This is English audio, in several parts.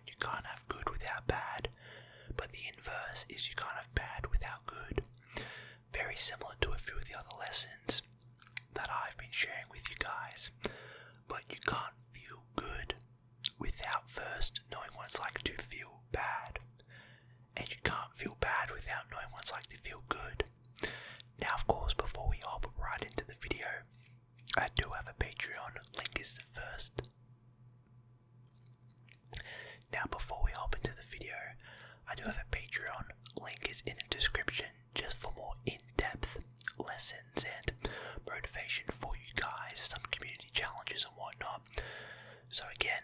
you can't have good without bad, but the inverse is you can't have bad without good. Very similar to a few of the other lessons that I've been sharing with you guys, but you can't feel good without first knowing what it's like to feel bad, and you can't feel bad without knowing what it's like to feel good. Now, of course, before we hop right into the video, I do have a Patreon, link is the first. Now, before we hop into the video, I do have a Patreon, link is in the description, just for more in-depth lessons and motivation for you guys, some community challenges and whatnot. So again,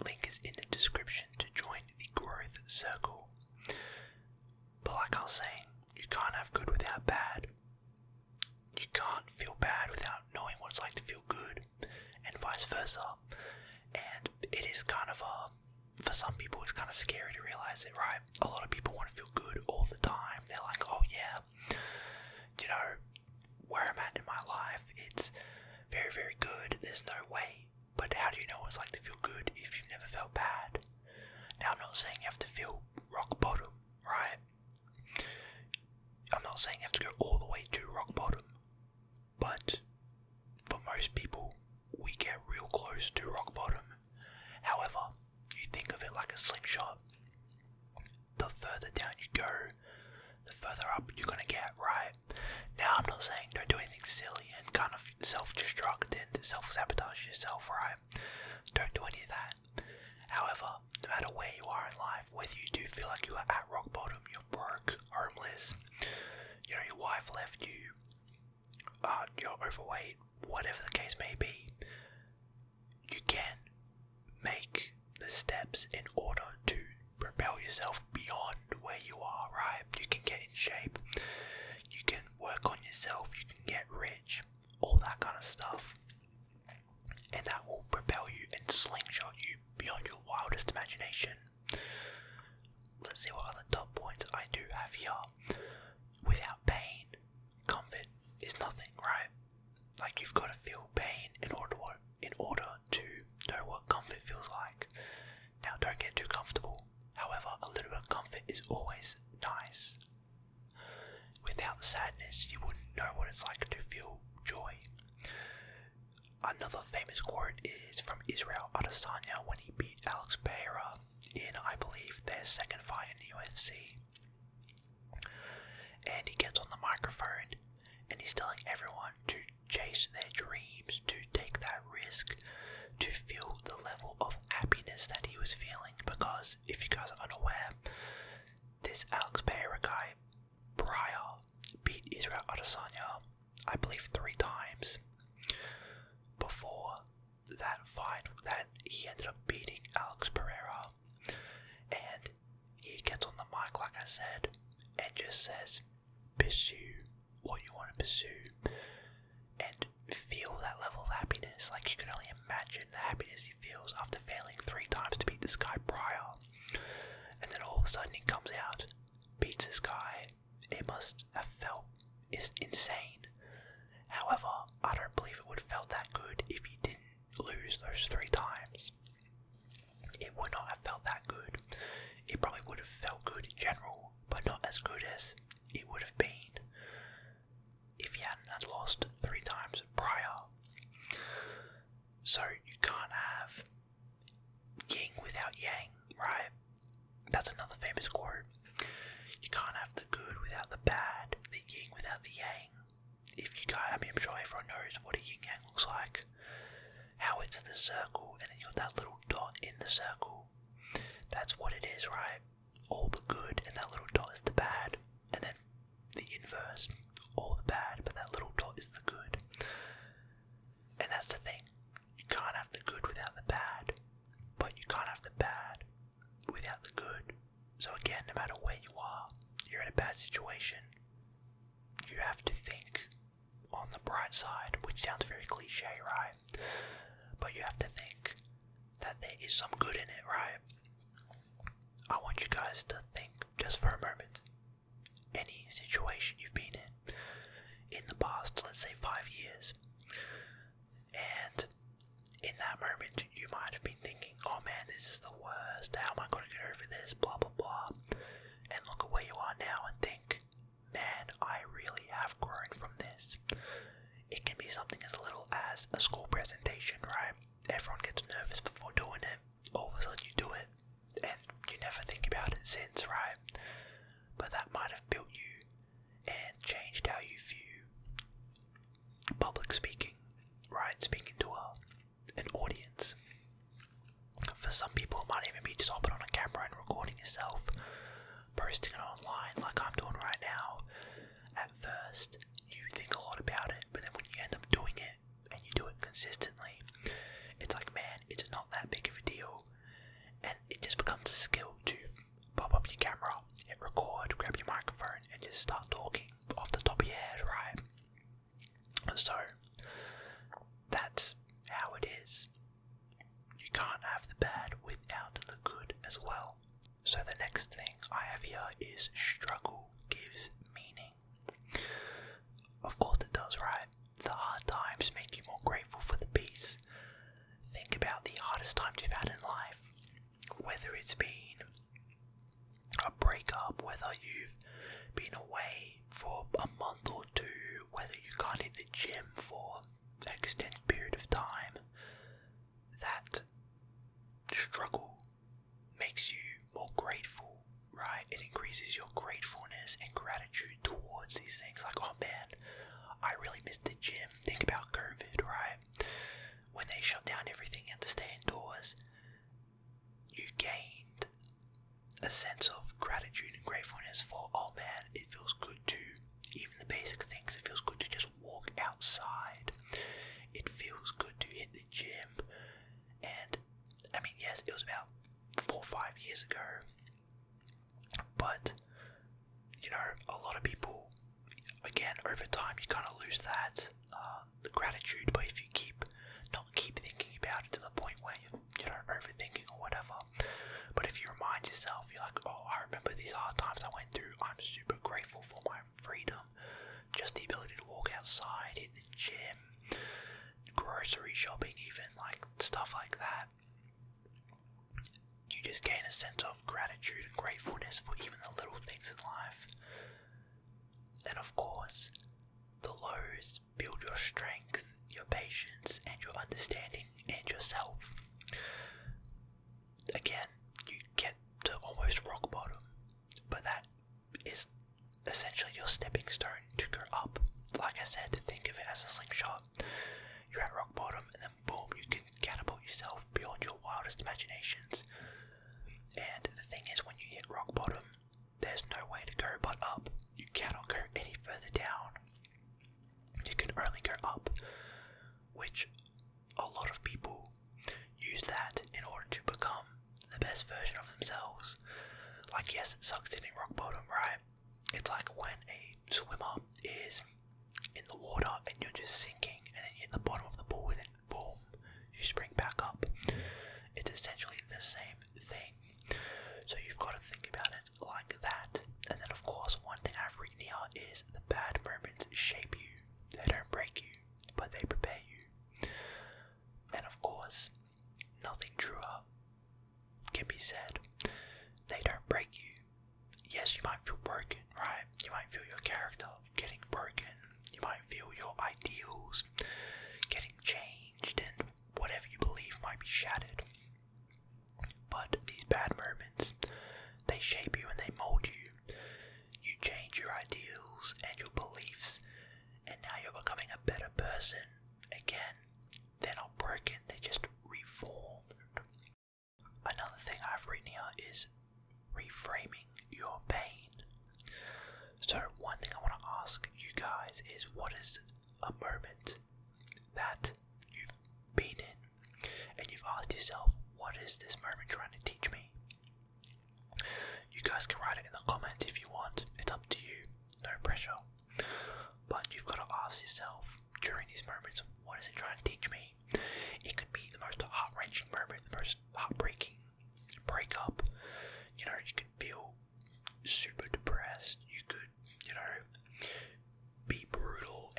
link is in the description to join the growth circle. But like I was saying, you can't have good without bad. You can't feel bad without knowing what it's like to feel good, and vice versa. And it is kind of for some people it's kind of scary to realize it, right? A lot of people want to feel good all the time. They're like, oh yeah, you know, where I'm at in my life, it's very, very good. There's no way. But how do you know what it's like to feel good if you've never felt bad? Now, I'm not saying you have to feel rock bottom, right? I'm not saying you have to go all the way to rock bottom. But for most people, we get real close to rock bottom. However, you think of it like a slingshot. The further down you go, the further up you're going to get, right? Now, I'm not saying don't do anything silly and kind of self-destruct and self-sabotage yourself, right? Don't do any of that. However, no matter where you are in life, whether you do feel like you are at rock bottom, you're broke, homeless, you know, your wife left you, you're overweight, whatever the case may be, you can make the steps in order to propel yourself beyond where you are, right? You can get in shape, you can work on yourself, you can get rich, all that kind of stuff, and that will propel you and slingshot you beyond your wildest imagination. Let's see what other top points I do have here. Without pain, comfort is nothing, right? Like, you've got to feel pain in order to know what comfort feels like. Now, don't get too comfortable. However, a little bit of comfort is always nice. Without sadness, you wouldn't know what it's like to feel joy. Another famous quote is from Israel Adesanya when he beat Alex Pereira in, I believe, their second fight in the UFC. And he gets on the microphone and he's telling everyone to chase their dreams, to take that risk, to feel the level of happiness that he was feeling. Because if you guys are unaware, this Alex Pereira guy prior beat Israel Adesanya, I believe, 3 times. Before that fight, that he ended up beating Alex Pereira, and he gets on the mic, like I said, and just says, pursue what you want to pursue, and feel that level of happiness. Like, you can only imagine the happiness he feels after failing 3 times to beat this guy prior, and then all of a sudden he comes out, beats this guy. It must have felt insane. However, I don't believe it would have felt that good if he didn't lose those 3 times. It would not have felt that good. It probably would have felt good in general, but not as good as it would have been if he hadn't had lost 3 times prior. So you can't have yin without yang, right? That's another famous quote. You can't have the good without the bad, the yin without the yang. If you guys, I'm sure everyone knows what a yin yang looks like. How it's the circle, and then you got that little dot in the circle. That's what it is, right? All the good, and that little dot is the bad. And then the inverse, all the bad, but that little dot is the good. And that's the thing. You can't have the good without the bad, but you can't have the bad without the good. So again, no matter where you are, you're in a bad situation, you have to think on the bright side, which sounds very cliche, right? But you have to think that there is some good in it, right? I want you guys to think just for a moment. Any situation you've been in the past, let's say 5 years, and in that moment you might have been thinking, oh man, this is the first. How am I going to get over this? Blah, blah, blah. And look at where you are now and think, man, I really have grown from this. It can be something as little as a school presentation, right? Everyone gets nervous before doing it. All of a sudden you do it, and you never think about it since, right? But that might have built you and changed how you view public speaking, right? Speaking to an audience. For some people, it might even be just hopping on a camera and recording yourself, posting it online like I'm doing right now. At first, you think a lot about it, but then when you end up doing it, and you do it consistently, it's like, man, it's not that big of a deal. And it just becomes a skill to pop up your camera, hit record, grab your microphone, and just start talking off the top of your head, right? So, that's how it is. You can't have the bad without the good as well. So the next thing I have here is struggle gives meaning. Of course it does, right? The hard times make you more grateful for the peace. Think about the hardest times you've had in life. Whether it's been a breakup, whether you've been away for a month or two, whether you can't hit the gym for an extended period of time, that struggle makes you more grateful, right? It increases your gratefulness and gratitude towards these things. Like, oh man, I really missed the gym. Think about COVID, right? When they shut down everything and to stay indoors, you gained a sense of gratitude and gratefulness for, oh man, it feels good to, even the basic things, it feels good to just walk outside. It feels good to hit the gym. And, I mean, yes, it was about 4 or 5 years ago, but, you know, a lot of people, again, over time, you kind of lose that, the gratitude, but if you not keep thinking about it to the point where you're, overthinking or whatever, but if you remind yourself, you're like, oh, I remember these hard times I went through, I'm super grateful for my freedom, just the ability to walk outside, hit the gym, grocery shopping even, like, stuff like that. You just gain a sense of gratitude and gratefulness for even the little things in life. And of course, the lows build your strength, your patience, and your understanding, and yourself. Again, you get to almost rock bottom, but that is essentially your stepping stone to go up. Like I said, think of it as a slingshot. You're at rock bottom, and then boom, you can catapult yourself beyond your wildest imaginations. And the thing is, when you hit rock bottom, there's no way to go but up. You cannot go any further down. You can only go up, which a lot of people use that in order to become the best version of themselves. Like, yes, it sucks hitting rock bottom, right? It's like when a swimmer is in the water and you're just sinking, and then you hit the bottom of the pool and then boom, you spring back up. It's essentially the same thing. So you've got to think about it like that. And then of course, one thing I've written here is the bad moments shape you. They don't break you, but they prepare you. And of course, nothing truer can be said. They don't break you. Yes, you might feel broken, right? You might feel your character getting broken. You might feel your ideals getting changed, and whatever you believe might be shattered. But these bad moments, they shape you and they mold you. You change your ideals and your beliefs, and now you're becoming a better person. Again, they're not broken, they just reformed. Another thing I've written here is reframing your pain. So one thing I want to ask you guys is, what is a moment that you've been in and you've asked yourself, what is this moment trying to teach me? You guys can write it in the comments if you want. It's up to you. No pressure. But you've got to ask yourself during these moments, what is it trying to teach me? It could be the most heart-wrenching moment, the most heartbreaking breakup. You know, you could feel super depressed. You could, be brutal.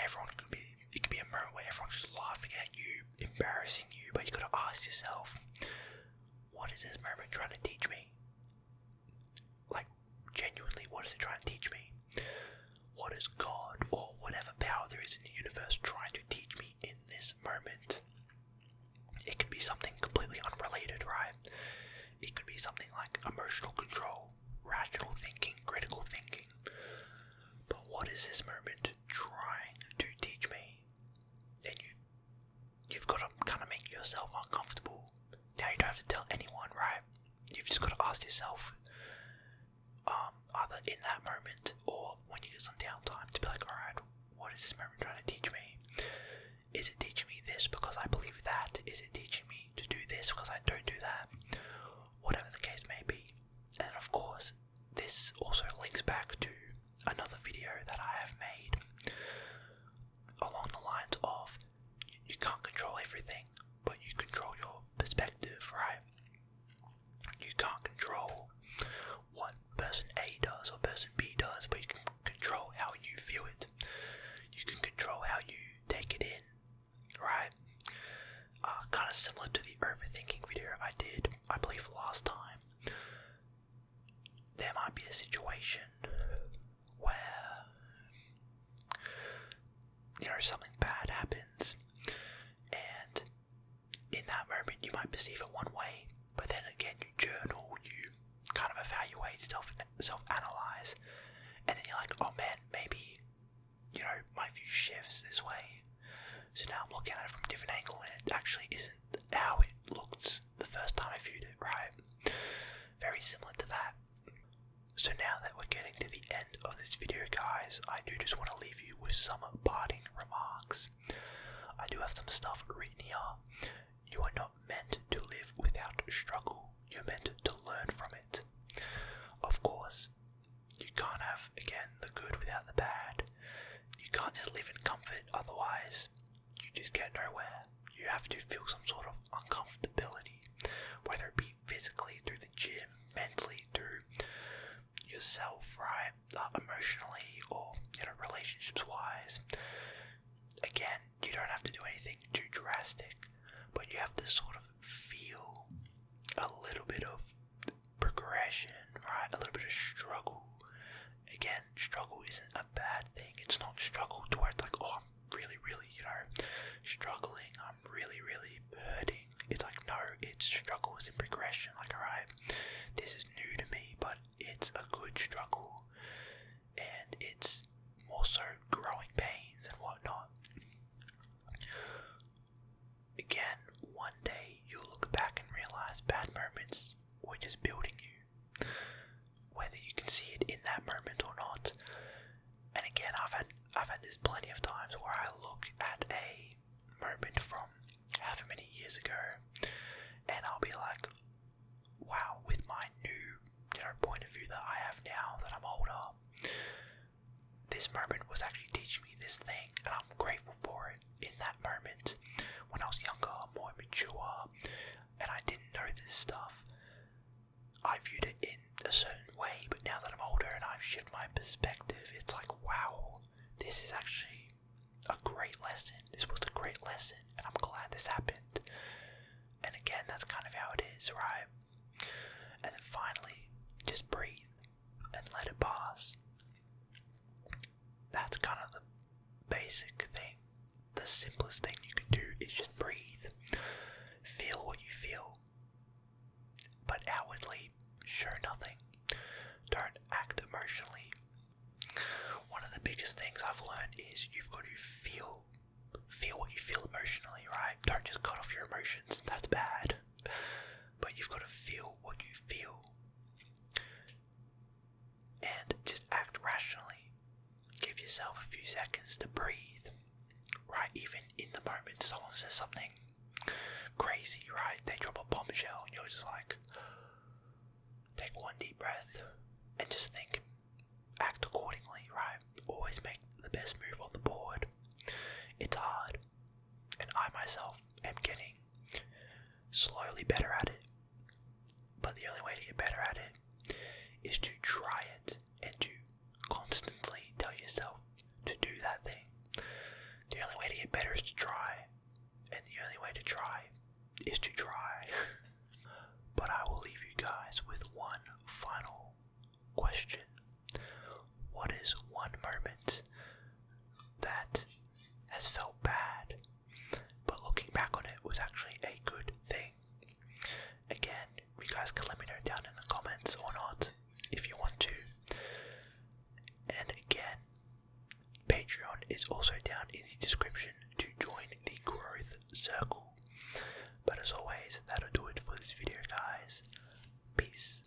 It could be a moment where everyone's just laughing at you, embarrassing you, but you got to ask yourself, is this moment trying to teach me? Like, genuinely, what is it trying to teach me? What is God or whatever power there is in the universe trying to teach me in this moment? It could be something completely unrelated, right? It could be something like emotional control, rational thinking, critical thinking. But what is this moment trying to teach me? And you've got to kind of make yourself uncomfortable. Now you don't have to tell anyone, right? You've just got to ask yourself, either in that moment or when you get some downtime, to be like, alright, what is this moment trying to teach me? Is it teaching me this because I believe that? Is it teaching me to do this because I don't do that? Whatever the case may be. And of course, this also links back to another video that I have made along the lines of you can't control everything, but you control your perspective, right? You can't control what person A does or person B does, but you can control how you feel it. You can control how you take it in, right? Kind of similar to the overthinking video I did, I believe, last time. There might be a situation where, something bad happens, and in that moment you might perceive it one way, but then again you journal, you kind of evaluate, self-analyze, and then you're like, oh man, maybe, my view shifts this way. So now I'm looking at it from a different angle, and it actually isn't how it looked the first time I viewed it, right? Very similar to that. So now that we're getting to the end of this video, guys, I do just want to leave you with some parting remarks. I do have some stuff written here. You are not meant to live without struggle. You're meant to learn from it. Of course, you can't have, again, the good without the bad. You can't just live in comfort, otherwise you just get nowhere. You have to feel some sort of uncomfortability, whether it be physically, through the gym, mentally, through yourself, right? Emotionally, or, relationships wise. Again, you don't have to do anything too drastic, but you have to sort of feel a little bit of progression, right? A little bit of struggle. Again, struggle isn't a bad thing. It's not struggle to where it's like, oh, I'm really, really, struggling. I'm really, really hurting. It's like, no, it's struggle is in progression. Like, alright, this is new to me, but it's a good struggle. And it's more so growing pains and whatnot. Again, one day you'll look back and realize bad moments were just building you. Whether you can see it in that moment or not. And again, I've had this plenty of times where I look at a moment from however many years ago, and I'll be like, wow, with my new, point of view that I have now that I'm older, this moment was actually teaching me this thing, and I'm grateful for it. In that moment, when I was younger, more mature, and I didn't know this stuff, I viewed it in a certain way, but now that I'm older and I've shifted my perspective, it's like, wow, this is actually a great lesson. This was a great lesson, and I'm glad this happened. And again, that's kind of how it is, right? And then finally, just breathe and let it pass. That's kind of the basic thing. The simplest thing you can do is just breathe. Feel what you feel, but outwardly show nothing. Don't act emotionally. One of the biggest things I've learned is you've got to feel what you feel emotionally, right? Don't just cut off your emotions, that's bad. But you've got to feel what you feel. And just act rationally. Give yourself a few seconds to breathe, right? Even in the moment someone says something crazy, right? They drop a bombshell and you're just like, take one deep breath and just think, act accordingly, right? Always make the best move on the board. It's hard, and I myself am getting slowly better at it, but the only way to get better at it is to try it and to constantly tell yourself to do that thing. The only way to get better is to try, and the only way to try is to try. But I will question. What is one moment that has felt bad, but looking back on it was actually a good thing? Again, you guys can let me know down in the comments or not if you want to. And again, Patreon is also down in the description to join the growth circle. But as always, that'll do it for this video, guys. Peace.